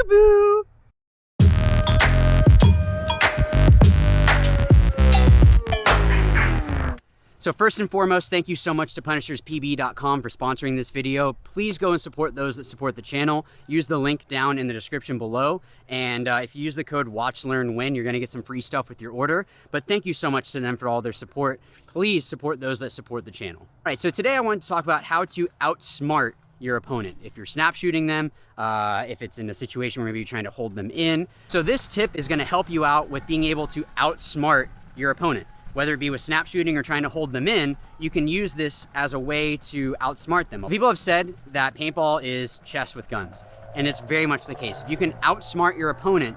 Peekaboo! So first and foremost, thank you so much to PunishersPB.com for sponsoring this video. Please go and support those that support the channel. Use the link down in the description below. And if you use the code WATCHLEARNWIN, you're gonna get some free stuff with your order. But thank you so much to them for all their support. Please support those that support the channel. All right, so today I want to talk about how to outsmart your opponent. If you're snap shooting them, if it's in a situation where maybe you're trying to hold them in. So this tip is gonna help you out with being able to outsmart your opponent. Whether it be with snap shooting or trying to hold them in, you can use this as a way to outsmart them. People have said that paintball is chess with guns, and it's very much the case. If you can outsmart your opponent,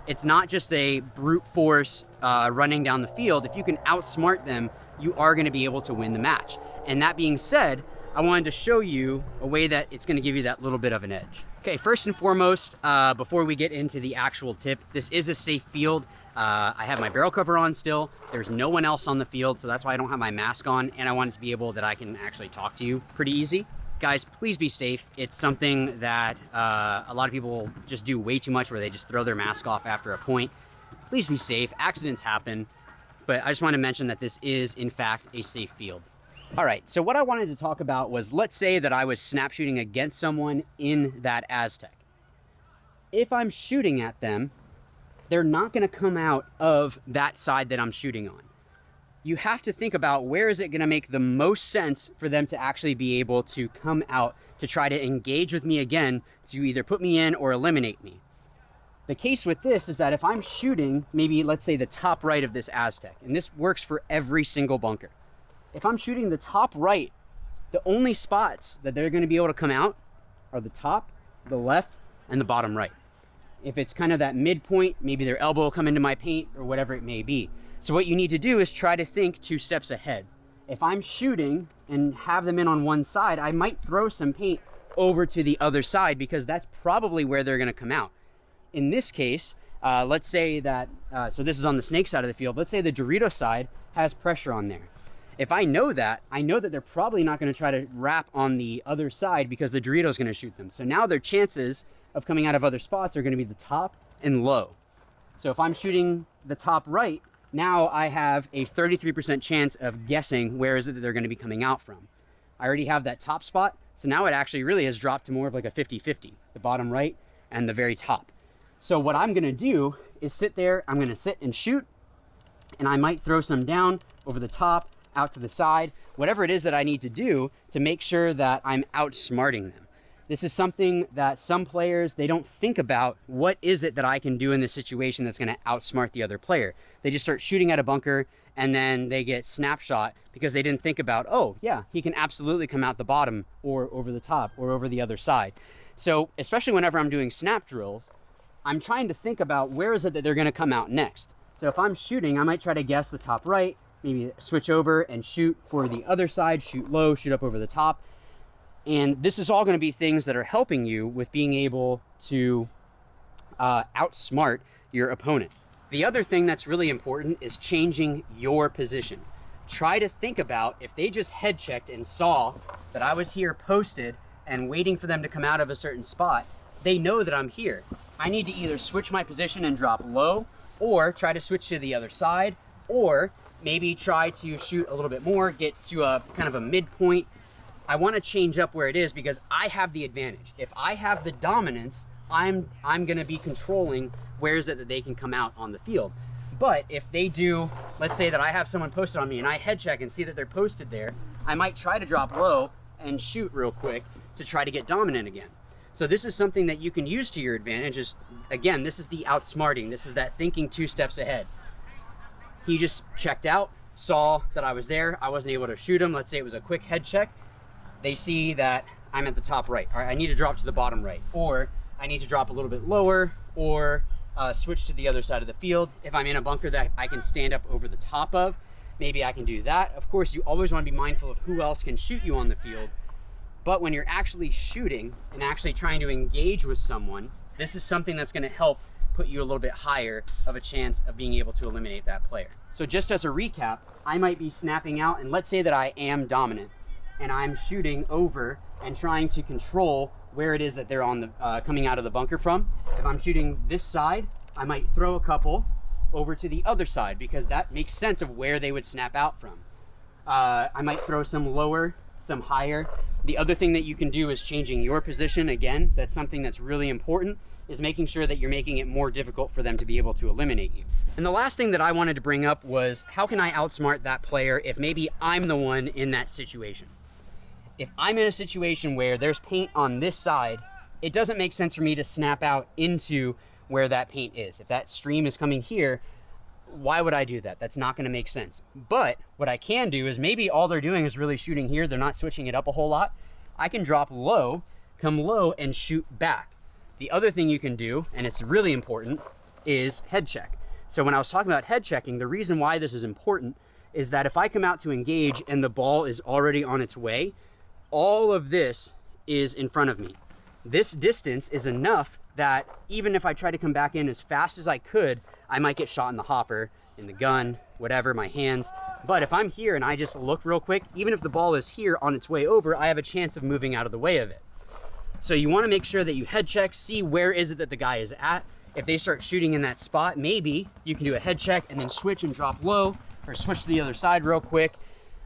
it's not just a brute force running down the field. If you can outsmart them, you are gonna be able to win the match. And that being said, I wanted to show you a way that it's gonna give you that little bit of an edge. Okay, first and foremost, before we get into the actual tip, this is a safe field. I have my barrel cover on still. There's no one else on the field, so that's why I don't have my mask on, and I want it to be able that I can actually talk to you pretty easy. Guys, please be safe. It's something that a lot of people just do way too much, where they just throw their mask off after a point. Please be safe. Accidents happen, but I just want to mention that this is, in fact, a safe field. All right, so what I wanted to talk about was, let's say that I was snap shooting against someone in that Aztec. If I'm shooting at them, they're not gonna come out of that side that I'm shooting on. You have to think about, where is it gonna make the most sense for them to actually be able to come out to try to engage with me again, to either put me in or eliminate me. The case with this is that if I'm shooting, maybe let's say the top right of this Aztec, and this works for every single bunker. If I'm shooting the top right, the only spots that they're gonna be able to come out are the top, the left, and the bottom right. If it's kind of that midpoint, maybe their elbow will come into my paint or whatever it may be. So what you need to do is try to think 2 steps ahead. If I'm shooting and have them in on one side, I might throw some paint over to the other side, because that's probably where they're gonna come out. In this case, let's say that, so this is on the snake side of the field. Let's say the Dorito side has pressure on there. If I know that they're probably not gonna try to wrap on the other side, because the Dorito's gonna shoot them. So now their chances of coming out of other spots are gonna be the top and low. So if I'm shooting the top right, now I have a 33% chance of guessing where is it that they're gonna be coming out from. I already have that top spot, so now it actually really has dropped to more of like a 50-50, the bottom right and the very top. So what I'm gonna do is sit there, I'm gonna sit and shoot, and I might throw some down over the top, out to the side, whatever it is that I need to do to make sure that I'm outsmarting them. This is something that some players, they don't think about, what is it that I can do in this situation that's gonna outsmart the other player. They just start shooting at a bunker, and then they get snapshot because they didn't think about, oh yeah, he can absolutely come out the bottom or over the top or over the other side. So especially whenever I'm doing snap drills, I'm trying to think about, where is it that they're gonna come out next. So if I'm shooting, I might try to guess the top right, maybe switch over and shoot for the other side, shoot low, shoot up over the top. And this is all going to be things that are helping you with being able to outsmart your opponent. The other thing that's really important is changing your position. Try to think about, if they just head checked and saw that I was here posted and waiting for them to come out of a certain spot, they know that I'm here. I need to either switch my position and drop low, or try to switch to the other side, or maybe try to shoot a little bit more, get to a kind of a midpoint. I want to change up where it is, because I have the advantage. If I have the dominance, I'm going to be controlling where is it that they can come out on the field. But if they do, let's say that I have someone posted on me and I head check and see that they're posted there, I might try to drop low and shoot real quick to try to get dominant again. So this is something that you can use to your advantage. Is, again, this is the outsmarting. This is that thinking 2 steps ahead. He just checked out, saw that I was there. I wasn't able to shoot him. Let's say it was a quick head check. They see that I'm at the top right. All right, I need to drop to the bottom right, or I need to drop a little bit lower, or switch to the other side of the field. If I'm in a bunker that I can stand up over the top of, maybe I can do that. Of course, you always want to be mindful of who else can shoot you on the field. But when you're actually shooting and actually trying to engage with someone, this is something that's going to help put you a little bit higher of a chance of being able to eliminate that player. So just as a recap, I might be snapping out, and let's say that I am dominant and I'm shooting over and trying to control where it is that they're on the coming out of the bunker from. If I'm shooting this side, I might throw a couple over to the other side because that makes sense of where they would snap out from. I might throw some lower, some higher. The other thing that you can do is changing your position. Again, that's something that's really important, is making sure that you're making it more difficult for them to be able to eliminate you. And the last thing that I wanted to bring up was, how can I outsmart that player if maybe I'm the one in that situation? If I'm in a situation where there's paint on this side, it doesn't make sense for me to snap out into where that paint is. If that stream is coming here, why would I do that? That's not gonna make sense. But what I can do is, maybe all they're doing is really shooting here, they're not switching it up a whole lot. I can drop low, come low, and shoot back. The other thing you can do, and it's really important, is head check. So when I was talking about head checking, the reason why this is important is that if I come out to engage and the ball is already on its way, all of this is in front of me. This distance is enough that even if I try to come back in as fast as I could, I might get shot in the hopper, in the gun, whatever, my hands. But if I'm here and I just look real quick, even if the ball is here on its way over, I have a chance of moving out of the way of it. So you want to make sure that you head check, see where is it that the guy is at. If they start shooting in that spot, maybe you can do a head check and then switch and drop low, or switch to the other side real quick.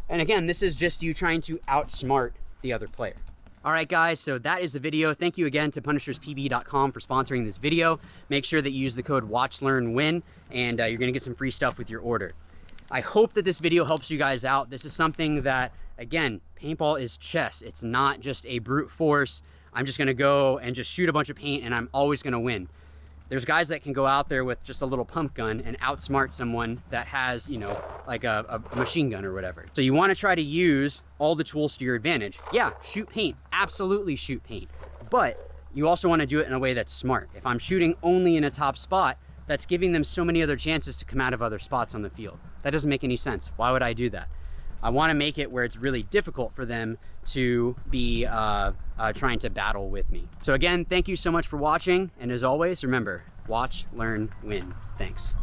And again, this is just you trying to outsmart the other player. All right, guys, so that is the video. Thank you again to punisherspb.com for sponsoring this video. Make sure that you use the code WATCHLEARNWIN, and you're gonna get some free stuff with your order. I hope that this video helps you guys out. This is something that, again, paintball is chess. It's not just a brute force. I'm just gonna go and just shoot a bunch of paint and I'm always gonna win. There's guys that can go out there with just a little pump gun and outsmart someone that has, you know, like a machine gun or whatever. So you want to try to use all the tools to your advantage. Yeah, shoot paint, absolutely shoot paint. But you also want to do it in a way that's smart. If I'm shooting only in a top spot, that's giving them so many other chances to come out of other spots on the field. That doesn't make any sense. Why would I do that? I want to make it where it's really difficult for them to be trying to battle with me. So again, thank you so much for watching. And as always, remember, watch, learn, win. Thanks.